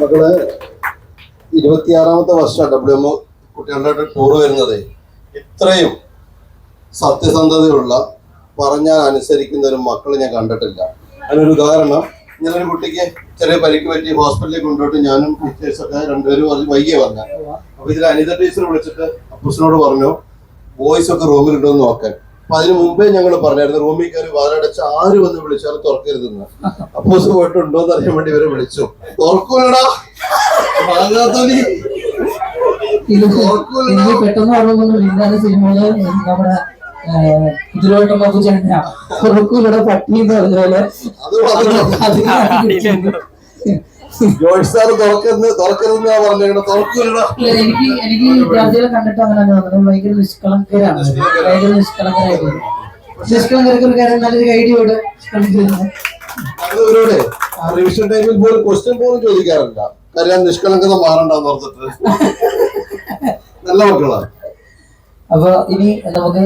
മക്കള് 26ാമത്തെ വർഷം WM കുട്ടികളുടെ ടൂർ വരുന്നത്. ഇത്രയും സത്യസന്ധതയുള്ള പറഞ്ഞാൽ അനുസരിക്കുന്ന ഒരു മക്കളെ ഞാൻ കണ്ടിട്ടില്ല. അതിനൊരു ഉദാഹരണം, ഞാനൊരു കുട്ടിക്ക് ചെറിയ പരിക്ക് പറ്റി ഹോസ്പിറ്റലിൽ കൊണ്ടുപോയിട്ട് ഞാനും ടീച്ചേഴ്സൊക്കെ രണ്ടുപേരും വൈകിയ പറഞ്ഞ. അപ്പൊ ഇതിൽ അനിത ടീച്ചർ വിളിച്ചിട്ട് അപ്പൂസിനോട് പറഞ്ഞു ബോയ്സ് ഒക്കെ റൂമിലുണ്ടോന്ന് നോക്കാൻ. അപ്പൊ അതിന് മുമ്പേ ഞങ്ങൾ പറഞ്ഞായിരുന്നു റൂമിൽ കയറി വാലടച്ച് ആര് വന്ന് വിളിച്ചാലും തുറക്കരുതെന്ന്. അപ്പൂസ് പോയിട്ടുണ്ടോന്ന് അറിയാൻ വേണ്ടി ഇവരെ വിളിച്ചു. തുറക്കൂലടാ പെട്ടെന്ന് പറഞ്ഞ സിനിമയില് നമ്മുടെ കുതിരോട്ടം പുറക്കൂടെ പട്ടി എന്ന് പറഞ്ഞ പോലെ എനിക്ക് വിദ്യാർത്ഥികളെ കണ്ടിട്ട് അങ്ങനെ ഭയങ്കര നിഷ്കളങ്കരാണ്. ഭയങ്കര നിഷ്കളങ്കരായിട്ട് നിഷ്കളങ്കരക്ക് ഒരു കാര്യം നല്ലൊരു ഐഡിയോട് ഇവരോട് റിവിഷൻ ടൈമിൽ പോലും ക്വസ്റ്റ്യൻ പോലും ചോദിക്കാറില്ല. കാര്യം നിഷ്കളങ്കത മാറണ്ടെന്ന് ഓർത്തിട്ട് നല്ല മക്കളാണ്. അപ്പൊ ഇനി നമുക്ക്